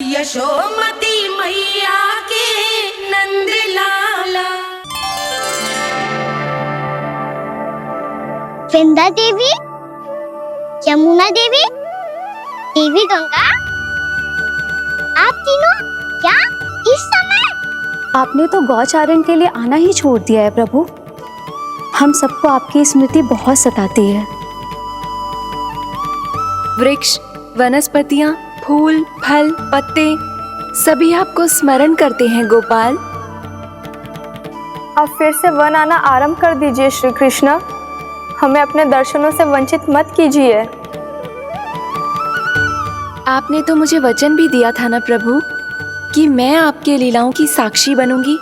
यशोमती मैया के नंद लाला। वृंदा देवी, यमुना देवी, देवी गंगा, आप तीनों क्या इस समय? आपने तो गौचारण के लिए आना ही छोड़ दिया है प्रभु। हम सबको आपकी स्मृति बहुत सताती है। वृक्ष, वनस्पतियां, फूल, फल, पत्ते सभी आपको स्मरण करते हैं गोपाल। अब फिर से वन आना आरंभ कर दीजिए श्री कृष्ण। हमें अपने दर्शनों से वंचित मत कीजिए। आपने तो मुझे वचन भी दिया था ना प्रभु कि मैं आपके लीलाओं की साक्षी बनूंगी।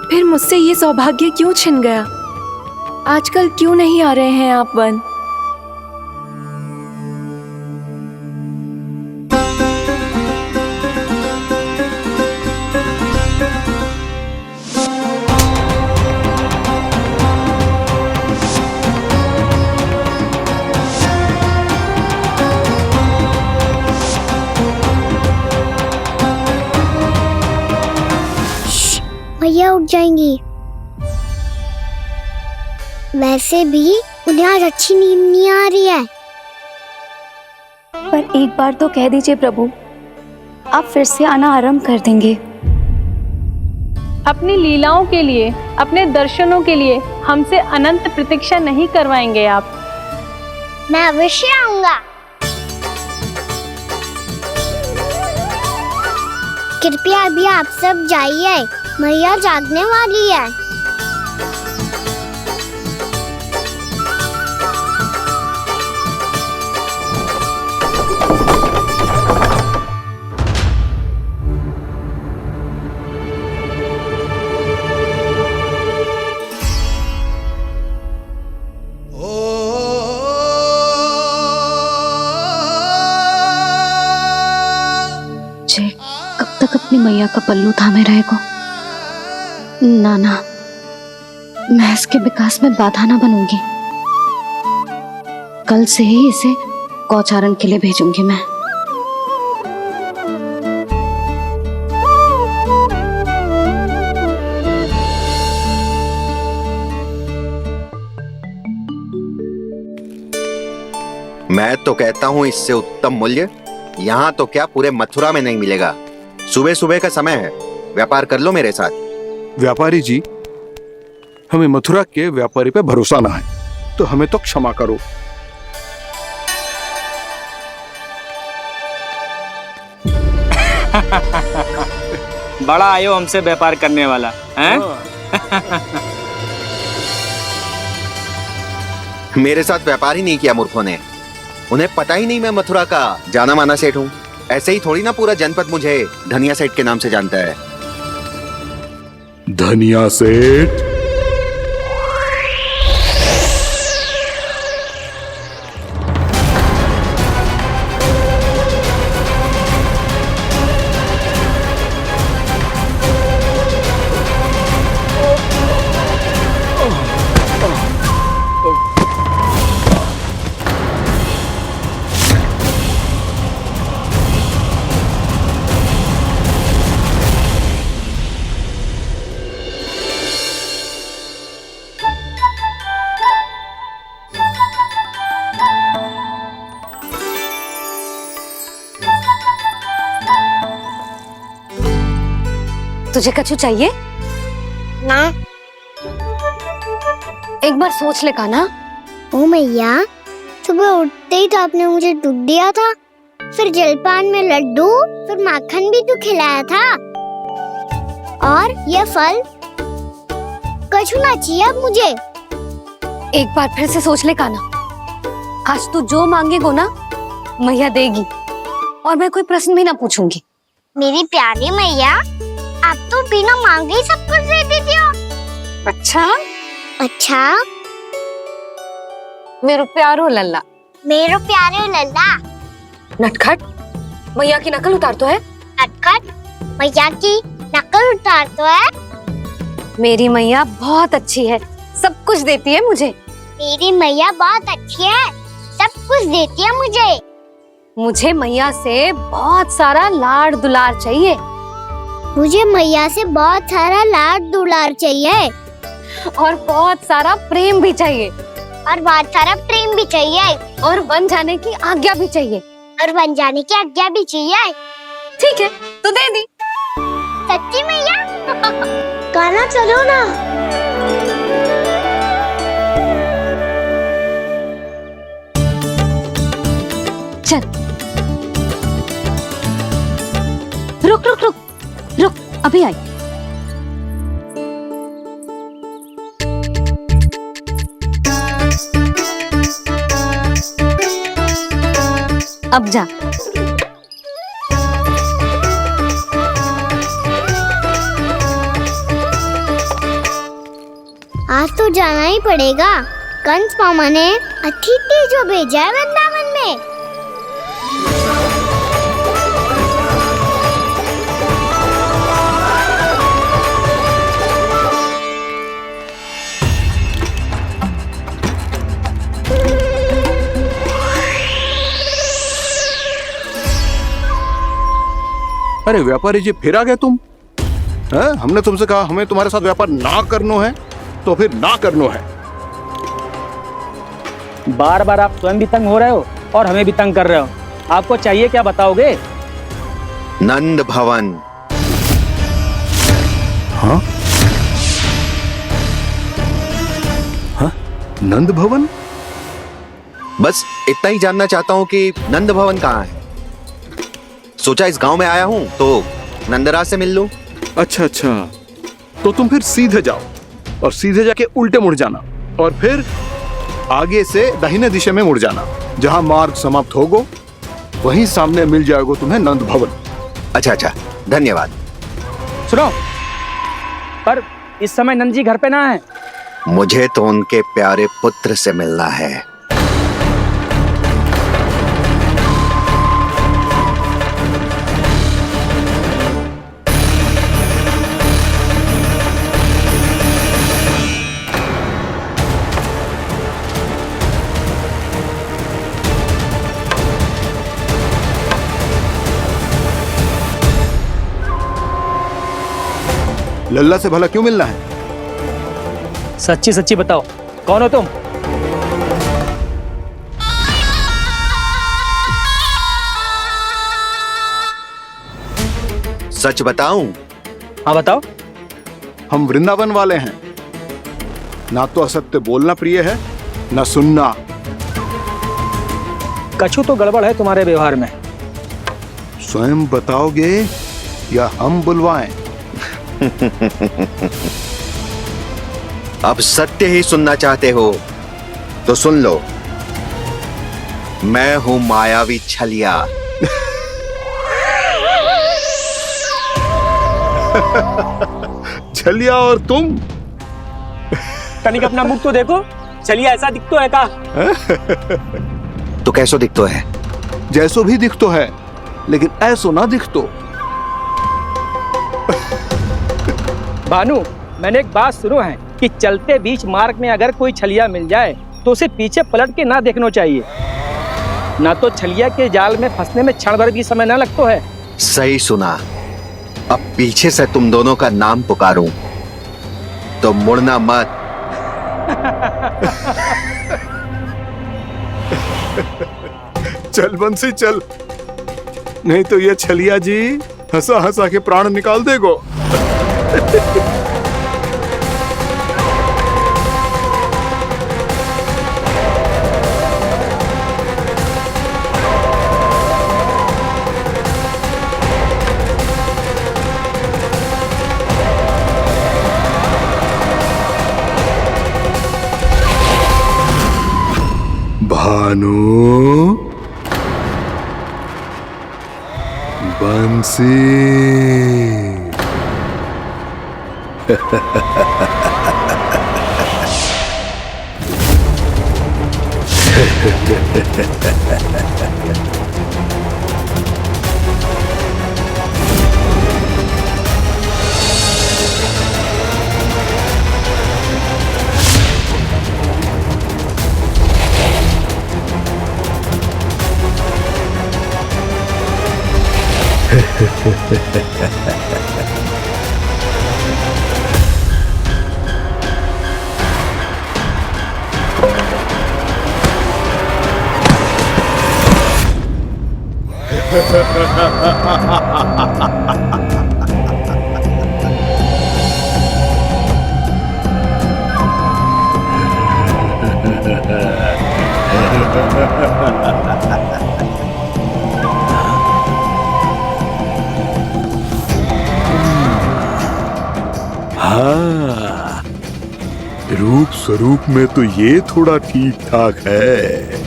फिर मुझसे ये सौभाग्य क्यों छिन गया? आजकल क्यों नहीं आ रहे हैं आप वन? भैया उठ जाएंगी। वैसे भी उन्हें आज अच्छी नींद नहीं आ रही है। पर एक बार तो कह दीजिए प्रभु, आप फिर से आना आरंभ कर देंगे। अपनी लीलाओं के लिए, अपने दर्शनों के लिए हमसे अनंत प्रतीक्षा नहीं करवाएंगे आप। मैं अवश्य आऊंगा। कृपया अभी आप सब जाइए, मैया जागने वाली है। जय कब तक अपनी मैया का पल्लू थामे रहेगा? नाना, मैं इसके विकास में बाधा ना बनूंगी। कल से ही इसे गौचारण के लिए भेजूंगी मैं। मैं तो कहता हूँ इससे उत्तम मूल्य यहाँ तो क्या पूरे मथुरा में नहीं मिलेगा। सुबह सुबह का समय है, व्यापार कर लो मेरे साथ। व्यापारी जी, हमें मथुरा के व्यापारी पे भरोसा ना है, तो हमें तो क्षमा करो। बड़ा आयो हमसे व्यापार करने वाला हैं? मेरे साथ व्यापार ही नहीं किया मूर्खों ने। उन्हें पता ही नहीं मैं मथुरा का जाना माना सेठ हूँ। ऐसे ही थोड़ी ना पूरा जनपद मुझे धनिया सेठ के नाम से जानता है। धनिया सेठ? तुझे कछु चाहिए? ना। एक बार सोच ले कान्हा। ओ मैया, सुबह उठते ही तो आपने मुझे दूध दिया था, फिर जलपान में लड्डू, फिर माखन भी तो खिलाया था। और ये फल कछु ना चाहिए अब मुझे। एक बार फिर से सोच ले कान्हा। आज तू जो मांगेगो ना, मैया देगी, और मैं कोई प्रश्न भी ना पूछूंगी। मेरी प्यारी मैया, आप तो बिना मांगे ही सब कुछ दे देती हो। अच्छा? अच्छा? मेरो प्यारो लल्ला। मेरो प्यारे लल्ला। नटखट, मैया की नकल उतार तो है। नटखट, मैया की नकल उतार तो है। मेरी मैया बहुत अच्छी है, सब कुछ देती है मुझे। मेरी मैया बहुत अच्छी है, सब कुछ देती है मुझे। मुझे मैया से बहुत सारा लाड़ दुलार चाहिए। मुझे मैया से बहुत सारा लाड दुलार चाहिए और बहुत सारा प्रेम भी चाहिए। और बहुत सारा प्रेम भी चाहिए और बन जाने की आज्ञा भी चाहिए। और बन जाने की आज्ञा भी चाहिए। ठीक है, तो दे दी। सच्ची मैया? गाना चलो ना। चल, रुक रुक रुक रुक, अभी आई। अब जा। आज तो जाना ही पड़ेगा। कंस मामा ने अतिथि जो भेजा है वृंदावन में। अरे व्यापारी जी, फिर आ गए तुम? हैं? हमने तुमसे कहा हमें तुम्हारे साथ व्यापार ना करना है, तो फिर ना करना है। बार बार आप स्वयं भी तंग हो रहे हो और हमें भी तंग कर रहे हो। आपको चाहिए क्या, बताओगे? नंद भवन। हाँ? हाँ? नंद भवन? बस इतना ही जानना चाहता हूँ कि नंद भवन कहाँ है। सोचा इस गांव में आया हूँ तो नंदराज से मिल लूं। अच्छा अच्छा, तो तुम फिर सीधे जाओ और सीधे जाके उल्टे मुड़ जाना और फिर आगे से दाहिने दिशा में मुड़ जाना। जहां मार्ग समाप्त होगा वहीं सामने मिल जाएगा तुम्हें नंद भवन। अच्छा अच्छा, धन्यवाद। सुनो, पर इस समय नंद जी घर पे ना है। मुझे तो उनके प्यारे पुत्र से मिलना है। लल्ला से भला क्यों मिलना है? सच्ची सच्ची बताओ, कौन हो तुम? सच बताऊं? हाँ बताओ। हम वृंदावन वाले हैं। ना तो असत्य बोलना प्रिय है, ना सुनना। कछु तो गड़बड़ है तुम्हारे व्यवहार में। स्वयं बताओगे या हम बुलवाएं? अब सत्य ही सुनना चाहते हो तो सुन लो। मैं हूं मायावी छलिया। छलिया और तुम? तनिक अपना मुख तो देखो, चलिए ऐसा दिखतो है का? तो कैसो दिखतो है? जैसो भी दिखतो है, लेकिन ऐसो ना दिखतो। भानु, मैंने एक बात सुनो है कि चलते बीच मार्ग में अगर कोई छलिया मिल जाए तो उसे पीछे पलट के ना देखना चाहिए। ना तो छलिया के जाल में फंसने में क्षण भर भी समय ना लगता है। सही सुना। अब पीछे से तुम दोनों का नाम पुकारूं तो मुड़ना मत। चल बंसी चल, नहीं तो ये छलिया जी हंसा हंसा के प्राण निकाल देगो। भानु, बंसी। हाँ, रूप स्वरूप में तो ये थोड़ा ठीक ठाक है।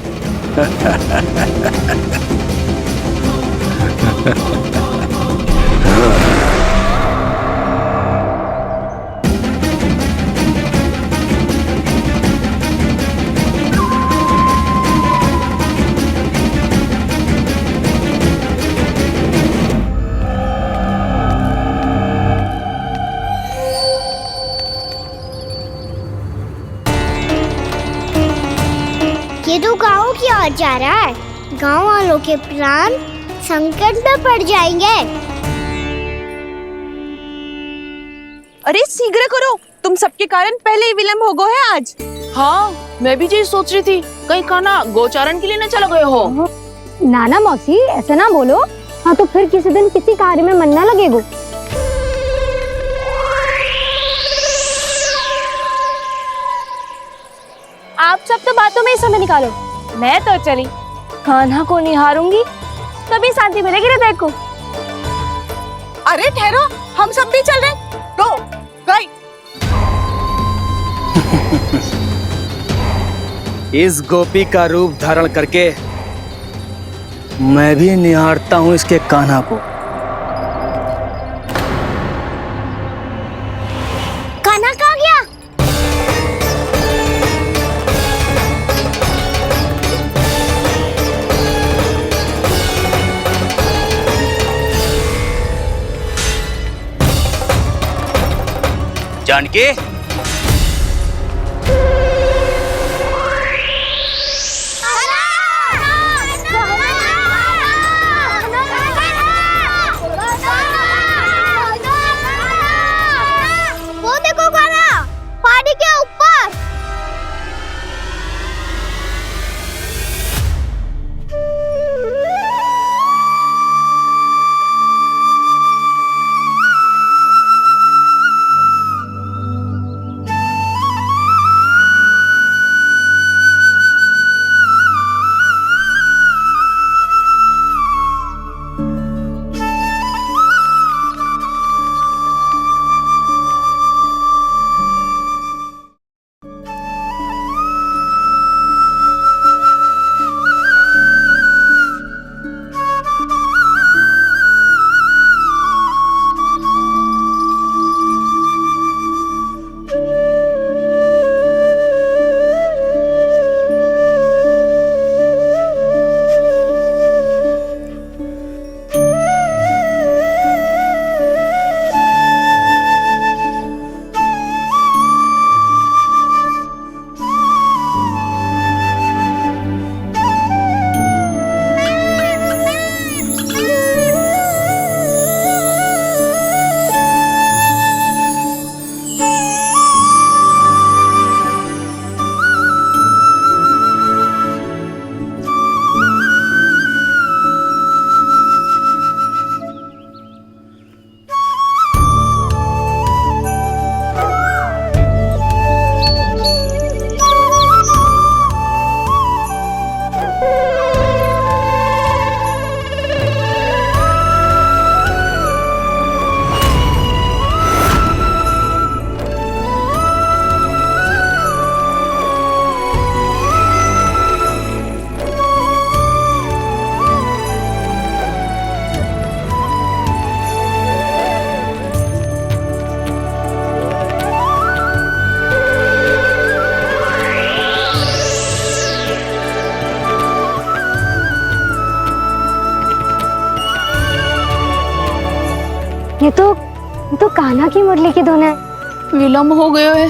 ये तो गाँव की ओर जा रहा है। गाँव वालों के प्राण संकट में पड़ जाएंगे। अरे शीघ्र करो, तुम सबके कारण पहले ही विलम्ब हो गए है आज। हाँ, मैं भी यही सोच रही थी, कहीं खाना गोचारण के लिए न चला गए हो। नाना मौसी ऐसे ना बोलो। हाँ तो फिर किसी दिन किसी कार्य में मन ना लगेगा। आप सब तो बातों में ही समय निकालो। मैं तो चली कान्हा को निहारूंगी, तभी शांति मिलेगी हृदय को। अरे ठहरो, हम सब भी चल रहे। रो गई। इस गोपी का रूप धारण करके मैं भी निहारता हूँ इसके कान्हा को। कान्हा कहाँ गया? जानकी, वो देखो कान्हा, पहाड़ी के ऊपर। ये तो कान्हा की मुरली की धुन है। विलम्ब हो गयो है,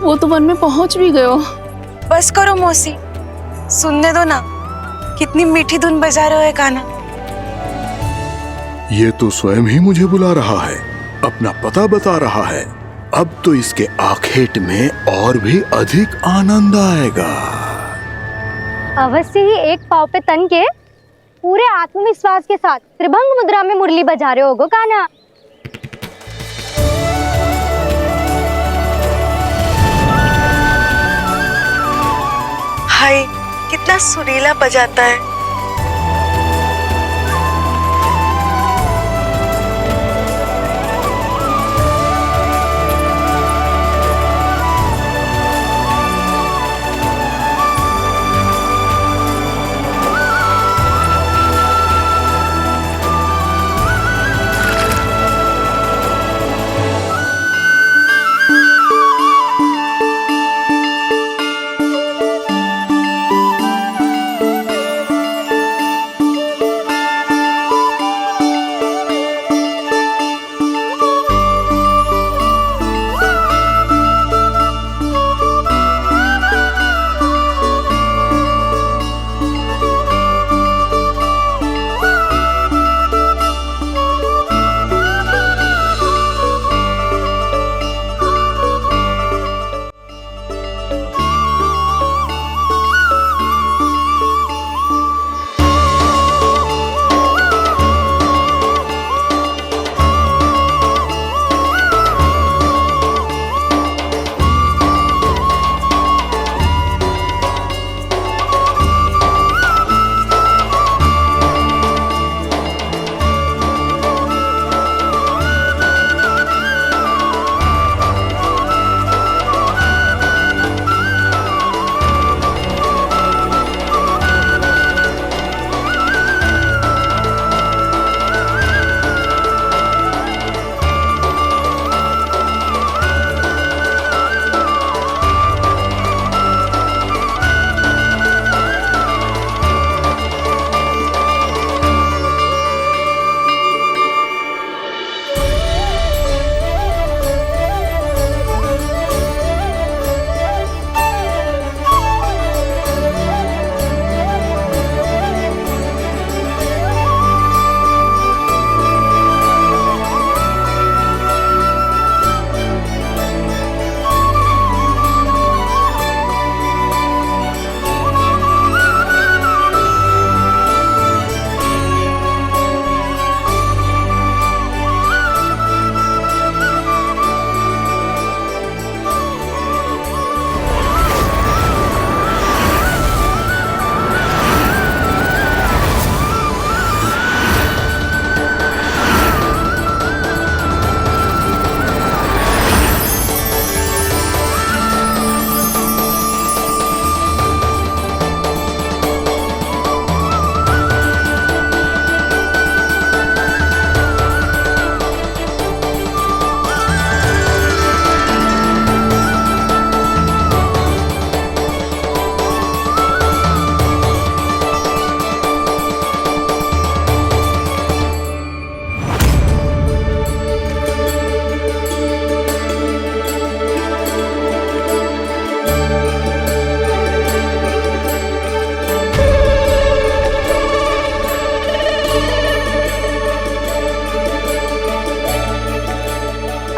वो तो वन में पहुंच भी गयो। बस करो मौसी, सुनने दो ना, कितनी मीठी धुन बजा रहे हो कान्हा। ये तो स्वयं ही मुझे बुला रहा है, अपना पता बता रहा है। अब तो इसके आखेट में और भी अधिक आनंद आएगा। अवश्य ही एक पाँव पे तन के पूरे आत्मविश्वास के साथ त्रिभंग मुद्रा में मुरली बजा रहे होगो कान्हा। हाय, कितना सुरीला बजाता है।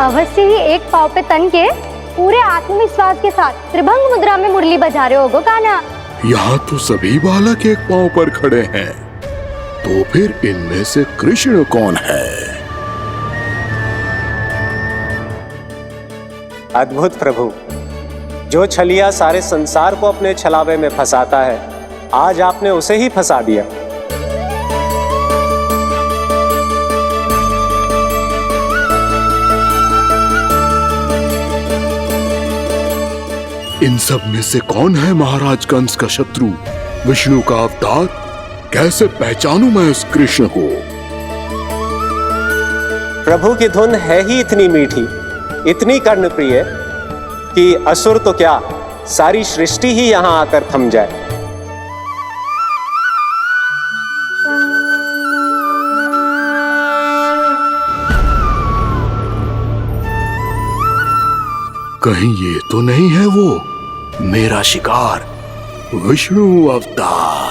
अवश्य ही एक पाँव पे तन के पूरे आत्मविश्वास के साथ त्रिभंग मुद्रा में मुरली बजा रहे होगो कान्हा। यहाँ तो सभी बालक एक पांव पर खड़े हैं, तो फिर इनमें से कृष्ण कौन है? अद्भुत प्रभु, जो छलिया सारे संसार को अपने छलावे में फंसाता है, आज आपने उसे ही फंसा दिया। इन सब में से कौन है महाराज कंस का शत्रु, विष्णु का अवतार? कैसे पहचानूं मैं उस कृष्ण को? प्रभु की धुन है ही इतनी मीठी, इतनी कर्णप्रिय कि असुर तो क्या, सारी सृष्टि ही यहां आकर थम जाए। कहीं ये तो नहीं है वो मेरा शिकार, विष्णु अवतार?